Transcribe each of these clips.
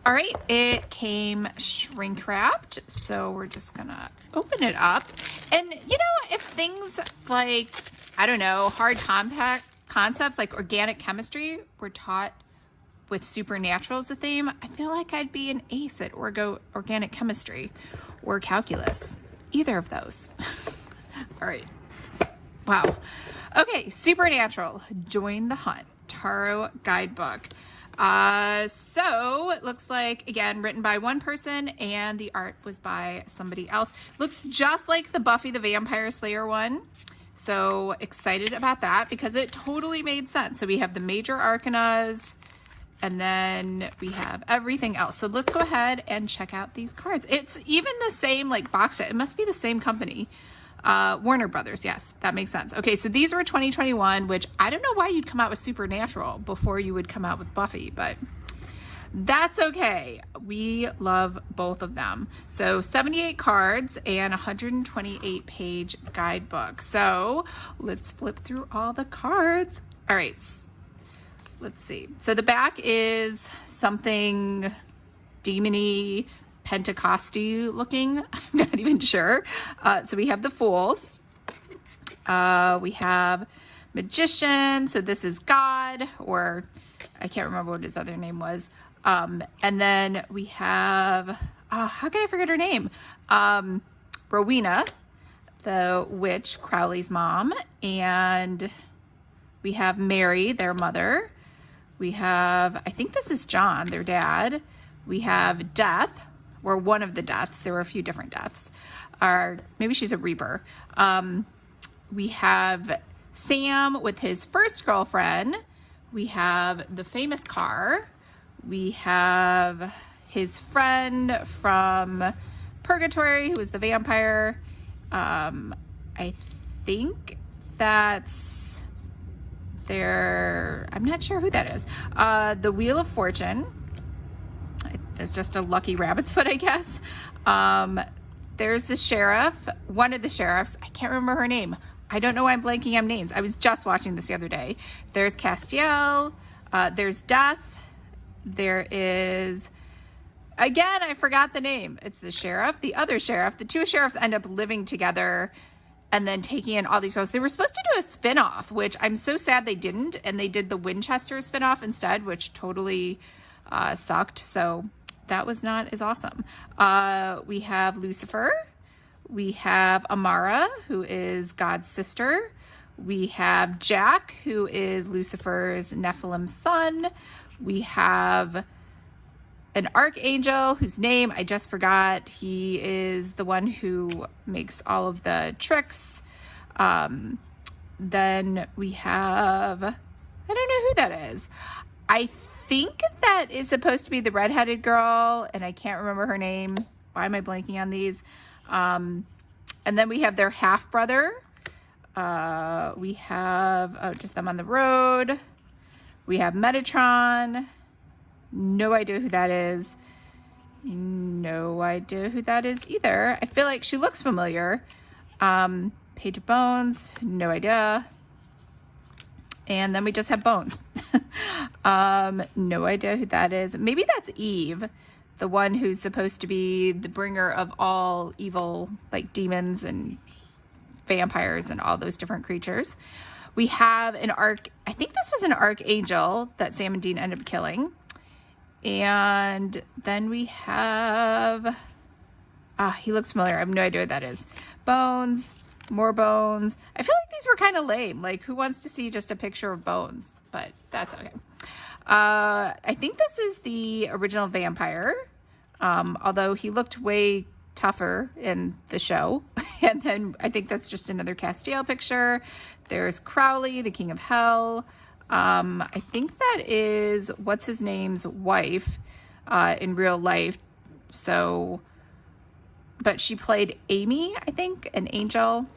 All right, it came shrink wrapped, so we're just gonna open it up. And you know, if things like, I don't know, hard compact concepts like organic chemistry were taught with supernatural as a theme, I feel like I'd be an ace at organic chemistry or calculus. Either of those. All right. Wow. Okay, Supernatural, Join the Hunt, Tarot Guidebook. So it looks like, again, written by one person and the art was by somebody else. Looks just like the Buffy the Vampire Slayer one. So excited about that because it totally made sense. So we have the major arcanas and then we have everything else. So let's go ahead and check out these cards. It's even the same like box set. It must be the same company. Warner Brothers. Yes, that makes sense. Okay, so these were 2021, which I don't know why you'd come out with Supernatural before you would come out with Buffy, but that's okay. We love both of them. So 78 cards and 128 page guidebook. So let's flip through all the cards. All right, let's see. So the back is something demony, Pentecosty looking. I'm not even sure. So we have the Fools. We have Magician. So this is God, or I can't remember what his other name was. And then we have, how can I forget her name? Rowena, the witch, Crowley's mom. And we have Mary, their mother. We have, I think this is John, their dad. We have Death, or one of the deaths. There were a few different deaths. Or maybe she's a reaper. We have Sam with his first girlfriend. We have the famous car. We have his friend from Purgatory, who was the vampire. I think that's I'm not sure who that is. The Wheel of Fortune. It's just a lucky rabbit's foot, I guess. There's the sheriff, one of the sheriffs. I can't remember her name. I don't know why I'm blanking on names. I was just watching this the other day. There's Castiel. There's Death. There is, again, I forgot the name. It's the sheriff, the other sheriff. The two sheriffs end up living together and then taking in all these shows. They were supposed to do a spinoff, which I'm so sad they didn't. And they did the Winchester spinoff instead, which totally sucked. So that was not as awesome. We have Lucifer. We have Amara, who is God's sister. We have Jack, who is Lucifer's Nephilim son. We have an archangel whose name I just forgot. He is the one who makes all of the tricks. Then we have, I don't know who that is. I think that is supposed to be the redheaded girl, and I can't remember her name. Why am I blanking on these? And then we have their half brother. We have just them on the road. We have Metatron. No idea who that is. No idea who that is either. I feel like she looks familiar. Page of Bones. No idea. And then we just have Bones. No idea who that is. Maybe that's Eve, the one who's supposed to be the bringer of all evil, like demons and vampires and all those different creatures. We have I think this was an archangel that Sam and Dean ended up killing. And then we have, he looks familiar. I have no idea what that is. Bones, more Bones. I feel like these were kind of lame. Like, who wants to see just a picture of Bones? But that's okay. I think this is the original vampire, although he looked way tougher in the show. And then I think that's just another Castiel picture. There's Crowley, the King of Hell. I think that is what's his name's wife in real life. So, but she played Amy, I think, an angel.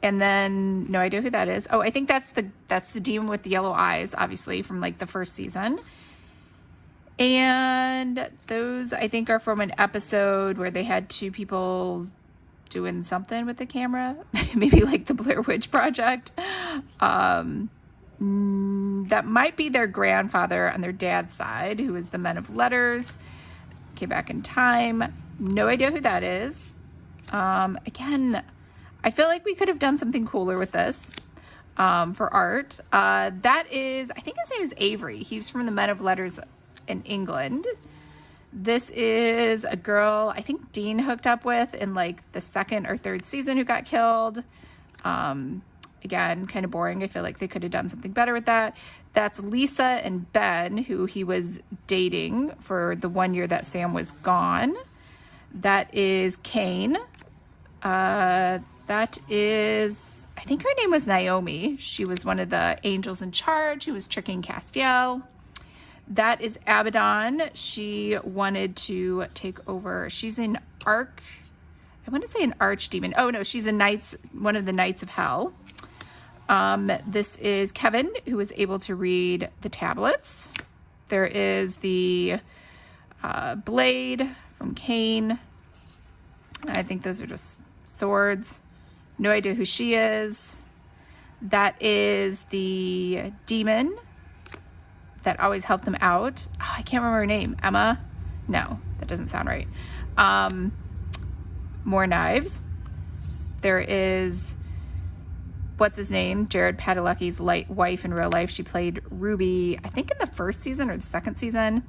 And then no idea who that is. Oh, I think that's the demon with the yellow eyes, obviously from like the first season. And those I think are from an episode where they had two people doing something with the camera, maybe like the Blair Witch Project. That might be their grandfather on their dad's side, who is the Men of Letters. came back in time. No idea who that is. Again, I feel like we could have done something cooler with this for art. That is, I think his name is Avery. He's from the Men of Letters in England. This is a girl I think Dean hooked up with in like the 2nd or 3rd season who got killed. Again, kind of boring. I feel like they could have done something better with that. That's Lisa and Ben, who he was dating for the 1 year that Sam was gone. That is Kane. That is, I think her name was Naomi. She was one of the angels in charge who was tricking Castiel. That is Abaddon. She wanted to take over. She's an I want to say an archdemon. Oh no, she's one of the Knights of Hell. This is Kevin, who was able to read the tablets. There is the blade from Cain. I think those are just swords. No idea who she is. That is the demon that always helped them out. Oh, I can't remember her name. Emma? No, that doesn't sound right. More knives. There is, what's his name? Jared Padalecki's wife in real life. She played Ruby, I think in the 1st season or the 2nd season.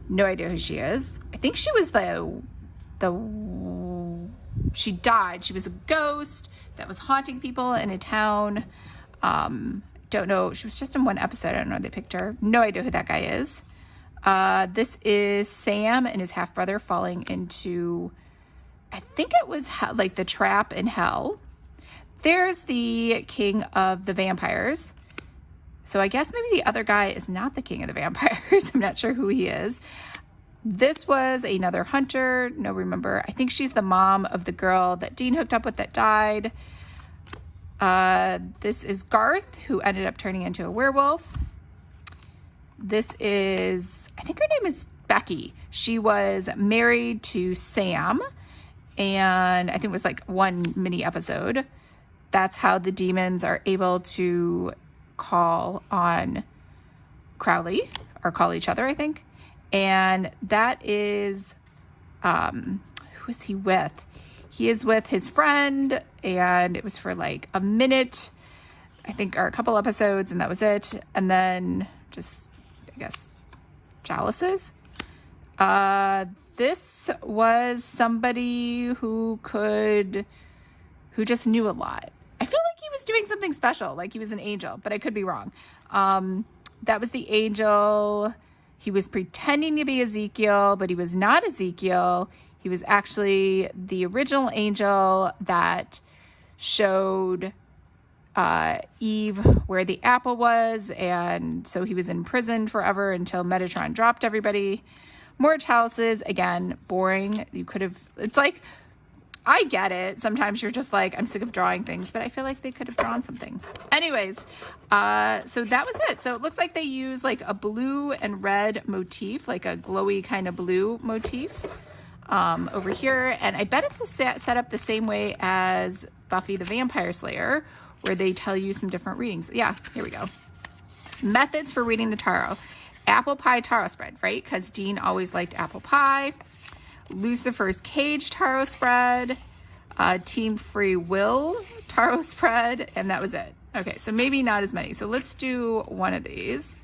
No idea who she is. I think she was she died. She was a ghost that was haunting people in a town. Don't know. She was just in one episode. I don't know. They picked her. No idea who that guy is. This is Sam and his half-brother falling into, I think it was like the trap in hell. There's the king of the vampires. So I guess maybe the other guy is not the king of the vampires. I'm not sure who he is. This was another hunter. No, remember. I think she's the mom of the girl that Dean hooked up with that died. This is Garth, who ended up turning into a werewolf. This is, I think her name is Becky. She was married to Sam, and I think it was like one mini episode. That's how the demons are able to call on Crowley, or call each other, I think. And that is, who is he with? He is with his friend, and it was for like a minute, I think, or a couple episodes, and that was it. And then just, I guess, chalices. This was somebody who just knew a lot. I feel like he was doing something special, like he was an angel, but I could be wrong. That was the angel. He was pretending to be Ezekiel, but he was not Ezekiel. He was actually the original angel that showed Eve where the apple was, and so he was in prison forever until Metatron dropped everybody. More chalices, again, boring. You could have, it's like, I get it. Sometimes you're just like, I'm sick of drawing things, but I feel like they could have drawn something. Anyways, so that was it. So it looks like they use like a blue and red motif, like a glowy kind of blue motif over here. And I bet it's set up the same way as Buffy the Vampire Slayer, where they tell you some different readings. Yeah, here we go. Methods for reading the tarot. Apple pie tarot spread, right? Because Dean always liked apple pie. Lucifer's Cage tarot spread, Team Free Will tarot spread, and that was it. Okay, so maybe not as many. So let's do one of these.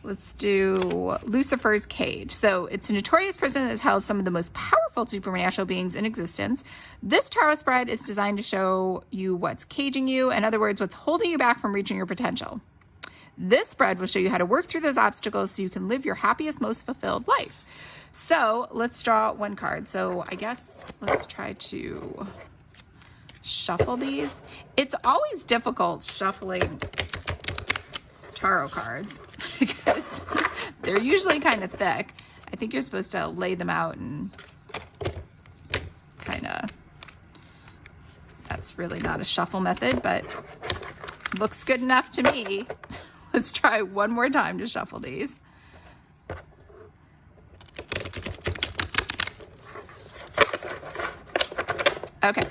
Let's do Lucifer's Cage. So it's a notorious prison that held some of the most powerful supernatural beings in existence. This tarot spread is designed to show you what's caging you. In other words, what's holding you back from reaching your potential. This spread will show you how to work through those obstacles so you can live your happiest, most fulfilled life. So let's draw one card. So I guess let's try to shuffle these. It's always difficult shuffling tarot cards because they're usually kind of thick. I think you're supposed to lay them out and kind of, that's really not a shuffle method, but looks good enough to me. Let's try one more time to shuffle these. Okay,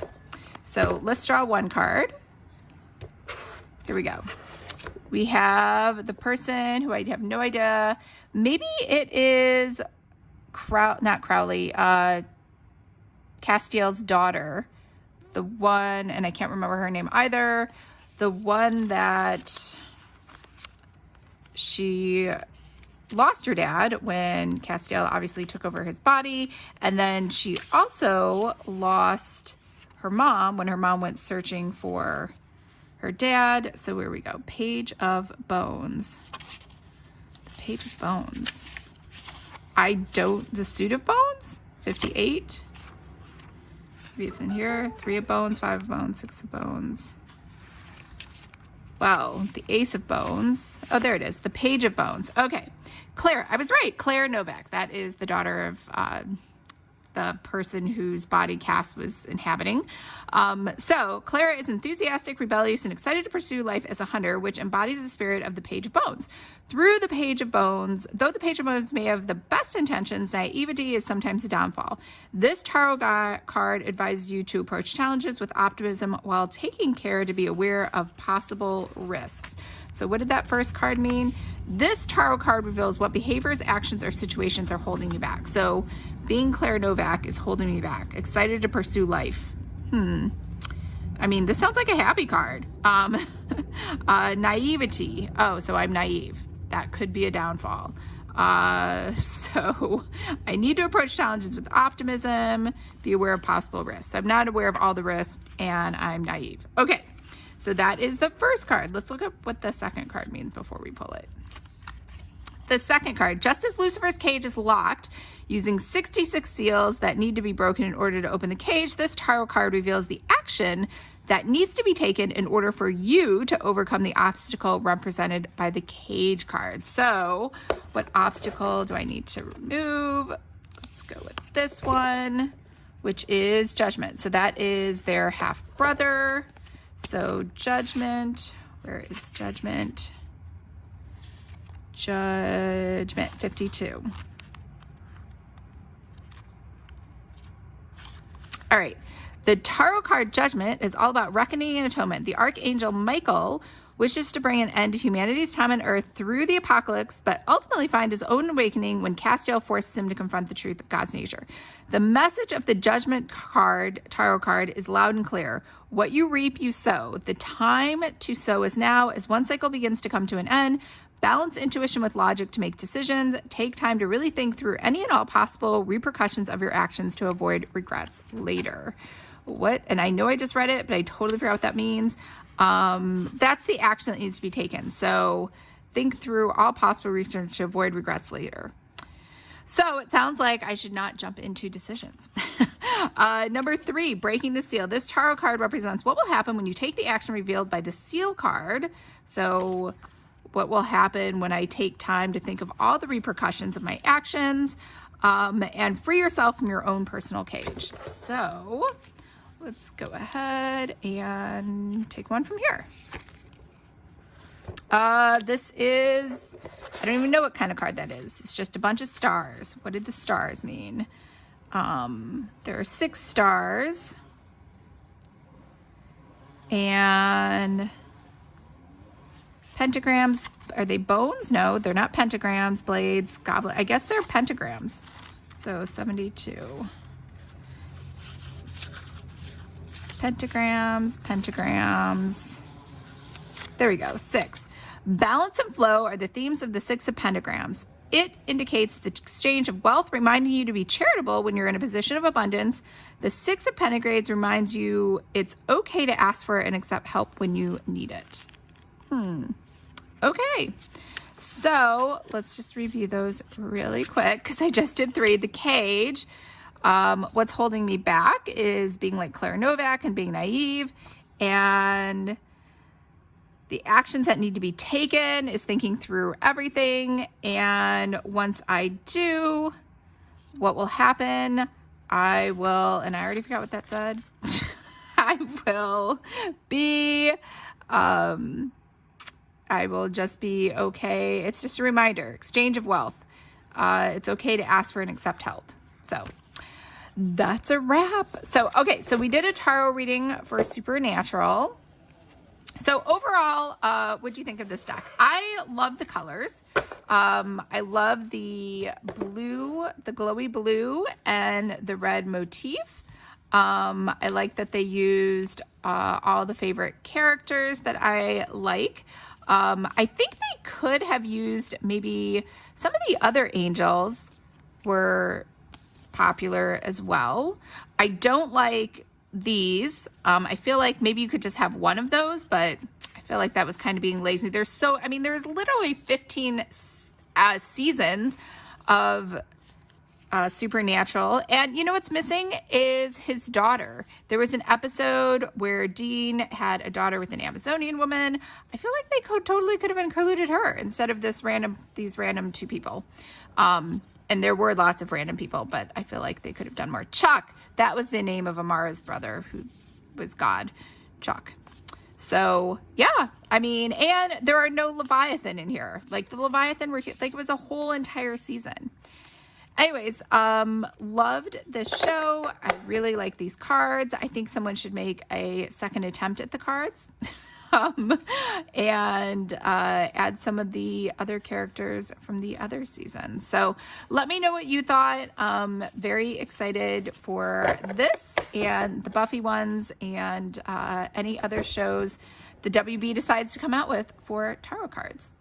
so let's draw one card. Here we go. We have the person who I have no idea. Maybe it is not Crowley, Castiel's daughter, the one, and I can't remember her name either, the one that she lost her dad when Castiel obviously took over his body, and then she also lost her mom when her mom went searching for her dad. So where we go, Page of Bones. The Page of Bones. The Suit of Bones, 58. Maybe it's in here. 3 of Bones, 5 of Bones, 6 of Bones. Wow, the Ace of Bones. Oh, there it is. The Page of Bones. Okay. Claire, I was right. Claire Novak. That is the daughter of the person whose body Cass was inhabiting. So Clara is enthusiastic, rebellious, and excited to pursue life as a hunter, which embodies the spirit of the Page of Bones. Through the Page of Bones, though the Page of Bones may have the best intentions, naivety is sometimes a downfall. This tarot card advises you to approach challenges with optimism while taking care to be aware of possible risks. So what did that first card mean? This tarot card reveals what behaviors, actions, or situations are holding you back. So being Claire Novak is holding me back. Excited to pursue life. I mean, this sounds like a happy card. Naivety. Oh, so I'm naive. That could be a downfall. So I need to approach challenges with optimism, be aware of possible risks. So I'm not aware of all the risks, and I'm naive. Okay, so that is the first card. Let's look up what the second card means before we pull it. The second card, just as Lucifer's cage is locked using 66 seals that need to be broken in order to open the cage, this tarot card reveals the action that needs to be taken in order for you to overcome the obstacle represented by the cage card. So what obstacle do I need to remove? Let's go with this one, which is judgment. So that is their half brother. So judgment, where is judgment? Judgment 52. All right. The tarot card Judgment is all about reckoning and atonement. The Archangel Michael wishes to bring an end to humanity's time on earth through the apocalypse, but ultimately find his own awakening when Castiel forces him to confront the truth of God's nature. The message of the Judgment card, tarot card, is loud and clear. What you reap, you sow. The time to sow is now, as one cycle begins to come to an end. Balance intuition with logic to make decisions. Take time to really think through any and all possible repercussions of your actions to avoid regrets later. What? And I know I just read it, but I totally forgot what that means. That's the action that needs to be taken. So think through all possible research to avoid regrets later. So it sounds like I should not jump into decisions. Number 3, breaking the seal. This tarot card represents what will happen when you take the action revealed by the seal card. So what will happen when I take time to think of all the repercussions of my actions, and free yourself from your own personal cage. So let's go ahead and take one from here. This is, I don't even know what kind of card that is. It's just a bunch of stars. What did the stars mean? There are 6 stars. And pentagrams, are they bones? No, they're not pentagrams. Blades, goblet. I guess they're pentagrams. So 72. Pentagrams. There we go, 6. Balance and flow are the themes of the 6 of pentagrams. It indicates the exchange of wealth, reminding you to be charitable when you're in a position of abundance. The 6 of pentagrams reminds you it's okay to ask for and accept help when you need it. Okay, so let's just review those really quick because I just did 3. The cage, what's holding me back is being like Claire Novak and being naive, and the actions that need to be taken is thinking through everything, and once I do, what will happen, I will, and I already forgot what that said, I will just be okay. It's just a reminder, exchange of wealth. It's okay to ask for and accept help. So that's a wrap. So, okay, so we did a tarot reading for Supernatural. So overall, what do you think of this deck? I love the colors. I love the blue, the glowy blue, and the red motif. I like that they used all the favorite characters that I like. I think they could have used maybe some of the other angels were popular as well. I don't like these. I feel like maybe you could just have one of those, but I feel like that was kind of being lazy. There's literally 15 seasons of Supernatural, and you know what's missing is his daughter. There was an episode where Dean had a daughter with an Amazonian woman. I feel like they totally could have included her instead of these random two people. And there were lots of random people, but I feel like they could have done more. Chuck, that was the name of Amara's brother, who was God, Chuck. So yeah, I mean, and there are no Leviathan in here. Like the Leviathan were like, it was a whole entire season. Anyways, loved this show. I really like these cards. I think someone should make a second attempt at the cards. And add some of the other characters from the other seasons. So let me know what you thought. Very excited for this and the Buffy ones and any other shows the WB decides to come out with for tarot cards.